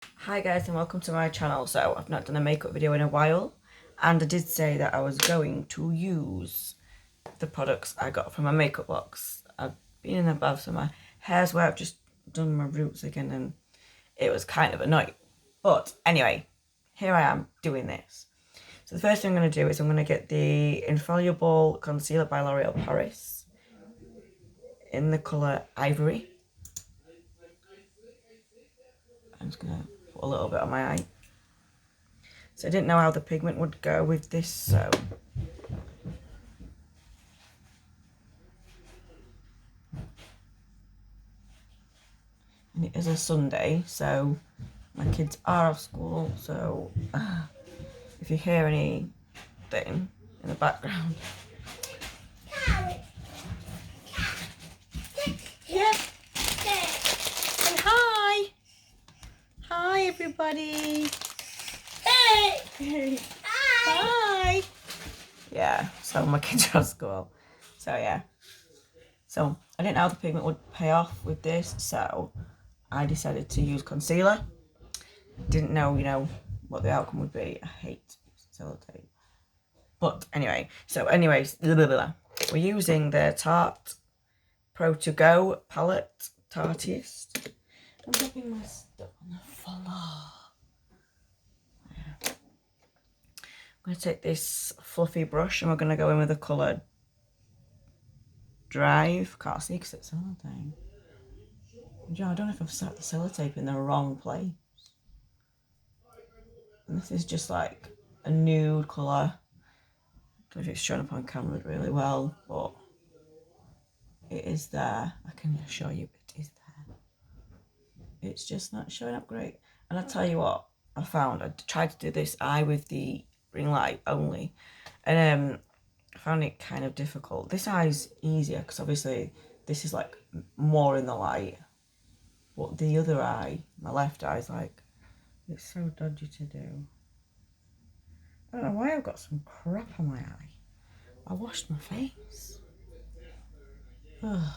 Hi guys and welcome to my channel. So I've not done a makeup video in a while, and I did say that I was going to use the products I got from my makeup box. I've been in the bath so my hair's wet. I've just done my roots again and it was kind of annoying. But anyway, here I am doing this. So the first thing I'm going to do is I'm going to get the Infallible Concealer by L'Oreal Paris in the colour Ivory. I'm just going to put a little bit on my eye. So I didn't know how the pigment would go with this, so and it is a Sunday, so my kids are off school, so if you hear anything in the background. Yeah. And hi. Hi everybody. Hey. Hi. Yeah, so my kids are off school. So yeah. So I didn't know how the pigment would pay off with this, so I decided to use concealer. Didn't know, what the outcome would be. I hate sellotape. But anyway, we're using the Tarte Pro To Go palette, Tartiest. I'm dropping my stuff on the floor. Yeah. I'm going to take this fluffy brush and we're going to go in with the colour Drive. Can't see because it's sellotape. I don't know if I've set the sellotape in the wrong place. And this is just like a nude colour. I don't know if it's showing up on camera really well, but it is there. I can assure you it is there. It's just not showing up great. And I'll tell you what, I tried to do this eye with the ring light only, and I found it kind of difficult. This eye's easier because obviously this is like more in the light, but the other eye, my left eye, is like, it's so dodgy to do. I don't know why I've got some crap on my eye. I washed my face. Ugh.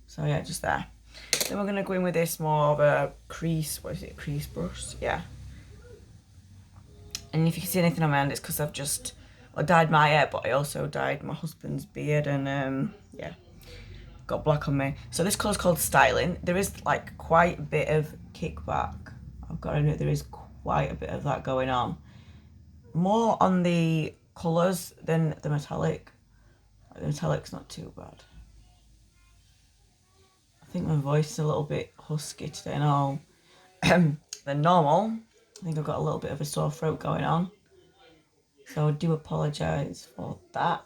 So yeah, just there. Then we're going to go in with this more of a crease, crease brush? Yeah. And if you can see anything on my hand, it's because I dyed my hair, but I also dyed my husband's beard, and yeah, got black on me. So this colour's called Styling. There is like quite a bit of kickback. I've got to admit, there is quite a bit of that going on. More on the colours than the metallic. The metallic's not too bad. I think my voice is a little bit husky today and all than normal. I think I've got a little bit of a sore throat going on. So I do apologise for that.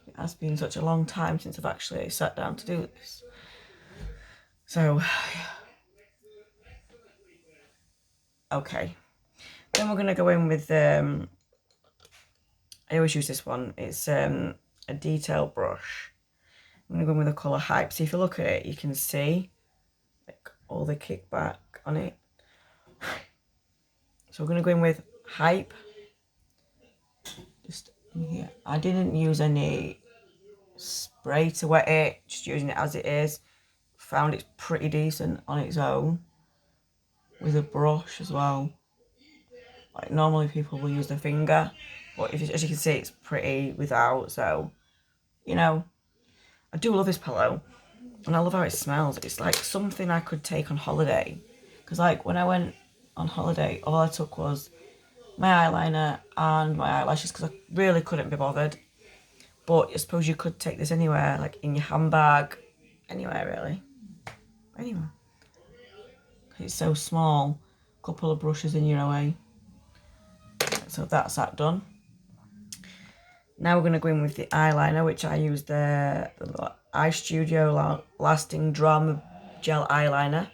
It has been such a long time since I've actually sat down to do this. So, okay. Then we're going to go in with, I always use this one. It's a detail brush. I'm going to go in with the colour Hype. So if you look at it, you can see like all the kickback on it. So we're going to go in with Hype. Just in here. I didn't use any spray to wet it, just using it as it is. Found it's pretty decent on its own with a brush as well. Like normally people will use their finger, but as you can see, it's pretty without. So, I do love this pillow, and I love how it smells. It's like something I could take on holiday, because like when I went on holiday, all I took was my eyeliner and my eyelashes because I really couldn't be bothered. But I suppose you could take this anywhere, like in your handbag, anywhere really, anywhere. It's so small. Couple of brushes in your away. So that's that done. Now we're going to go in with the eyeliner, which I use the Eye Studio Lasting Drama Gel Eyeliner.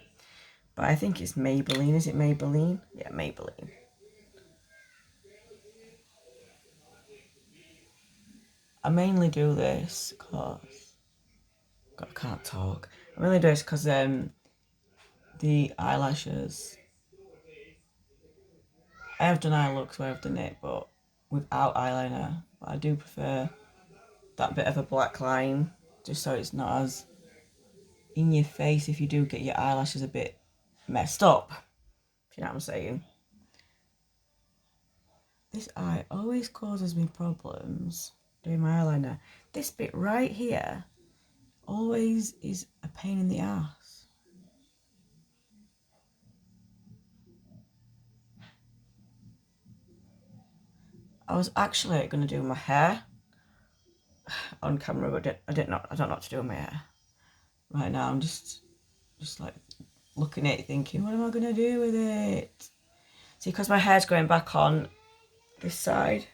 But I think it's Maybelline. Is it Maybelline? Yeah, Maybelline. I mainly do this because... God, I can't talk. I mainly do this because the eyelashes... I have done eye looks where I've done it, but without eyeliner. But I do prefer that bit of a black line just so it's not as in your face if you do get your eyelashes a bit messed up, if you know what I'm saying. This eye always causes me problems doing my eyeliner. This bit right here always is a pain in the ass. I was actually going to do my hair on camera, but I don't know what to do with my hair. Right now I'm just like looking at it thinking, what am I going to do with it? See, because my hair's going back on this side,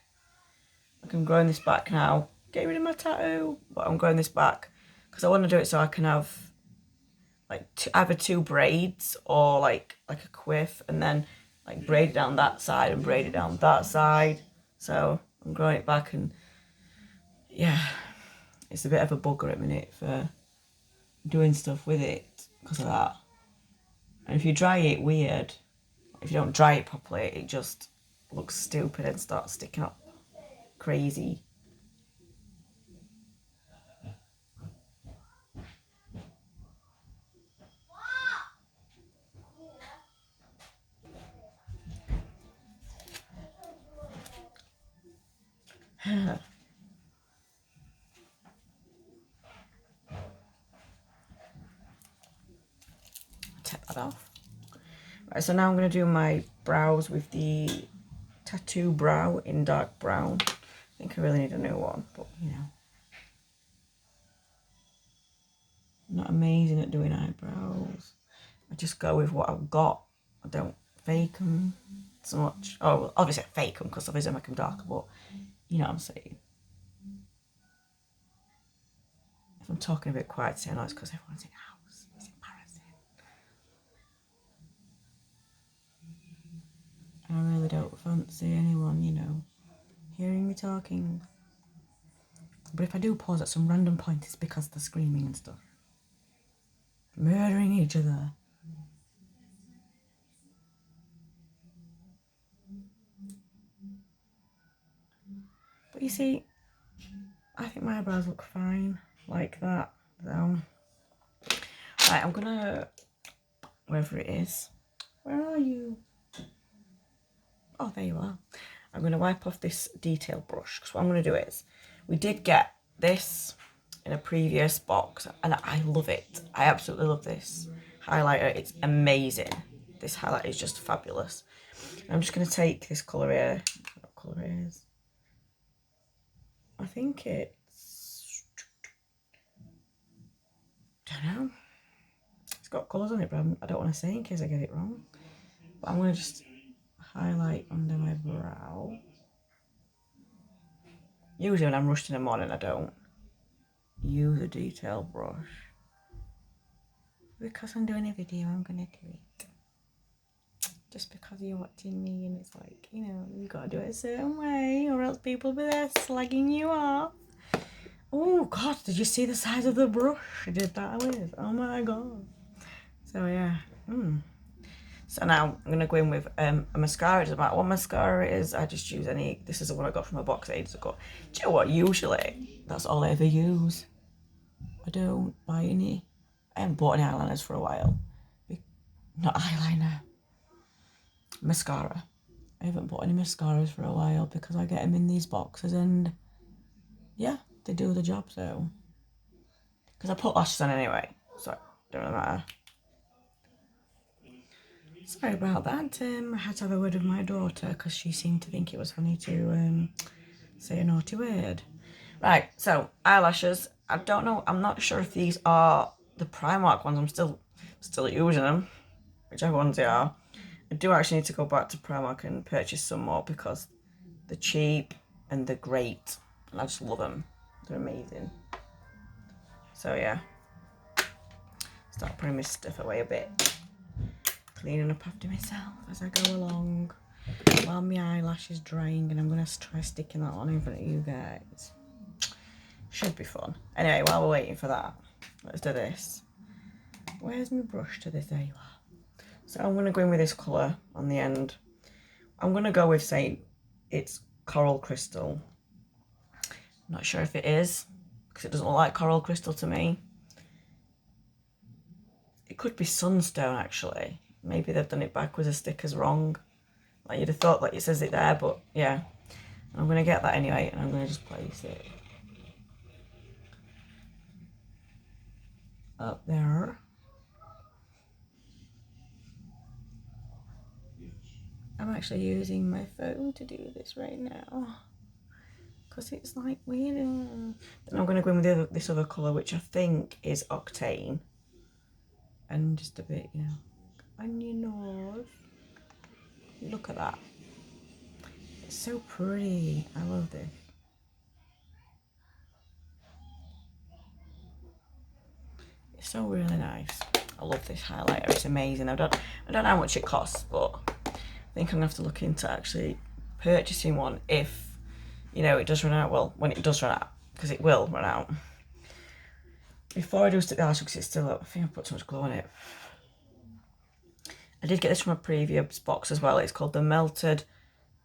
like I'm growing this back now. Get rid of my tattoo, but I'm growing this back because I want to do it so I can have like either two braids or like a quiff, and then like braid it down that side and braid it down that side. So I'm growing it back, and yeah, it's a bit of a bugger at the minute for doing stuff with it because of that. And if you dry it weird, if you don't dry it properly, it just looks stupid and starts sticking up crazy. Take that off. Right, so now I'm going to do my brows with the Tattoo Brow in dark brown. I think I really need a new one, but you know. I'm not amazing at doing eyebrows. I just go with what I've got. I don't fake them so much. Oh, well, obviously I fake them because obviously I make them darker, but you know what I'm saying. If I'm talking a bit quiet, I know it's because everyone's in the house. It's embarrassing. And I really don't fancy anyone, you know, hearing me talking. But if I do pause at some random point, it's because they're screaming and stuff. Murdering each other. But you see, I think my eyebrows look fine like that. So, right, I'm gonna, wherever it is. Where are you? Oh, there you are. I'm gonna wipe off this detail brush because what I'm gonna do is, we did get this in a previous box and I love it. I absolutely love this highlighter. It's amazing. This highlighter is just fabulous. I'm just gonna take this colour here. What colour it is? I think it's, I don't know. It's got colours on it, but I don't want to say in case I get it wrong. But I'm going to just highlight under my brow. Usually when I'm rushed in the morning, I don't use a detail brush. Because I'm doing a video, I'm going to do it. Just because you're watching me and it's like, you know, you got to do it a certain way or else people will be there slagging you off. Oh, God, did you see the size of the brush I did that with? Oh, my God. So, yeah. So now I'm going to go in with a mascara. It doesn't matter what mascara it is. I just use any. This is the one I got from a box ages ago. Do you know what? Usually, that's all I ever use. I don't buy any. I haven't bought any eyeliners for a while. Not eyeliner. Mascara. I haven't bought any mascaras for a while because I get them in these boxes and yeah, they do the job, so. Because I put lashes on anyway, so it don't really matter. Sorry about that. I had to have a word with my daughter because she seemed to think it was funny to say a naughty word. Right, so eyelashes. I don't know. I'm not sure if these are the Primark ones. I'm still using them, whichever ones they are. I do actually need to go back to Primark and purchase some more because they're cheap and they're great. And I just love them. They're amazing. So yeah. Start putting my stuff away a bit. Cleaning up after myself as I go along while my eyelash is drying, and I'm going to try sticking that on in front of you guys. Should be fun. Anyway, while we're waiting for that, let's do this. Where's my brush to this? There you are. So I'm going to go in with this colour on the end. I'm going to go with, say, it's Coral Crystal. Not sure if it is, because it doesn't look like coral crystal to me. It could be sunstone, actually. Maybe they've done it backwards, the sticker's wrong. Like, you'd have thought, like, it says it there, but yeah. I'm going to get that anyway, and I'm going to just place it up there. I'm actually using my phone to do this right now, because it's like weird. Then I'm going to go in with this other colour, which I think is Octane. And just a bit, you know, on your nose. Look at that. It's so pretty. I love this. It's so really nice. I love this highlighter. It's amazing. I don't know how much it costs, but I think I'm gonna have to look into actually purchasing one if, you know, it does run out. Well, when it does run out, because it will run out. Before I do stick the eyeshadow, because it's still up. I think I put too much glue on it. I did get this from a previous box as well. It's called the Melted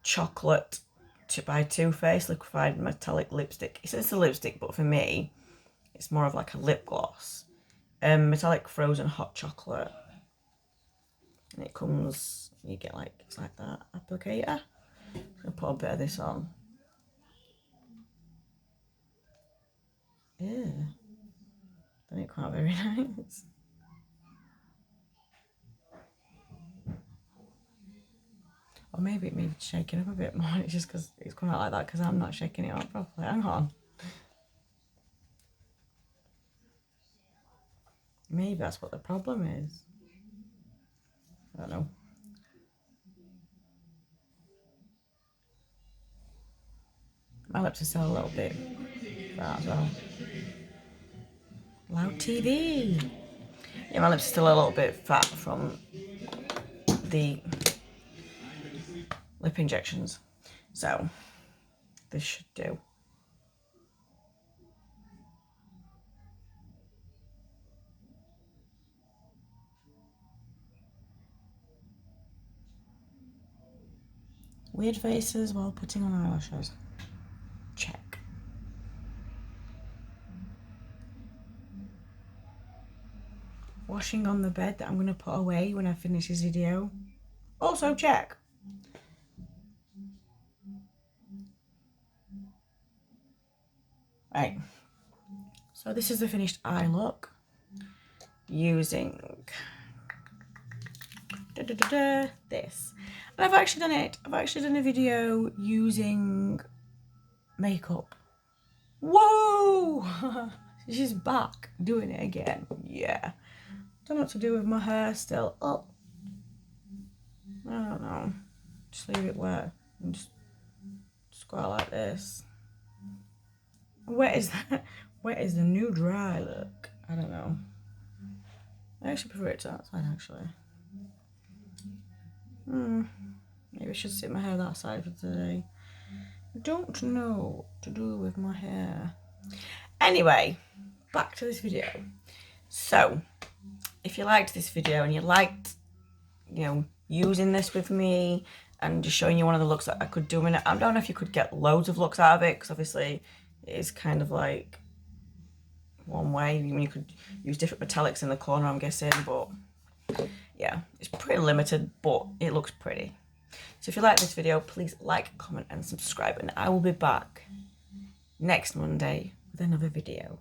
Chocolate by Too Faced Liquefied Metallic Lipstick. It says it's a lipstick, but for me, it's more of like a lip gloss. Metallic frozen hot chocolate. And it comes, you get like, it's like that applicator. I'm gonna put a bit of this on. Yeah. Doesn't it come out very nice? Or maybe it needs shaking up a bit more. It's just because it's coming out like that because I'm not shaking it up properly. Hang on. Maybe that's what the problem is. I don't know. My lips are still a little bit fat as well. Loud TV. Yeah, my lips are still a little bit fat from the lip injections. So, this should do. Weird faces while putting on eyelashes. Check. Washing on the bed that I'm going to put away when I finish this video. Also check. Right. So this is the finished eye look. Using this. And I've actually done it. I've actually done a video using makeup. Whoa! She's back doing it again. Yeah. Don't know what to do with my hair still. Oh. I don't know. Just leave it wet. And just go out like this. Wet is that? Wet is the new dry look. I don't know. I actually prefer it to that side actually. Maybe I should sit my hair that side for today. I don't know what to do with my hair. Anyway, back to this video. So, if you liked this video and you liked, you know, using this with me and just showing you one of the looks that I could do in it, I don't know if you could get loads of looks out of it because obviously it is kind of like one way. I mean, you could use different metallics in the corner, I'm guessing, but yeah, it's pretty limited, but it looks pretty. So if you like this video, please like, comment and subscribe, and I will be back next Monday with another video.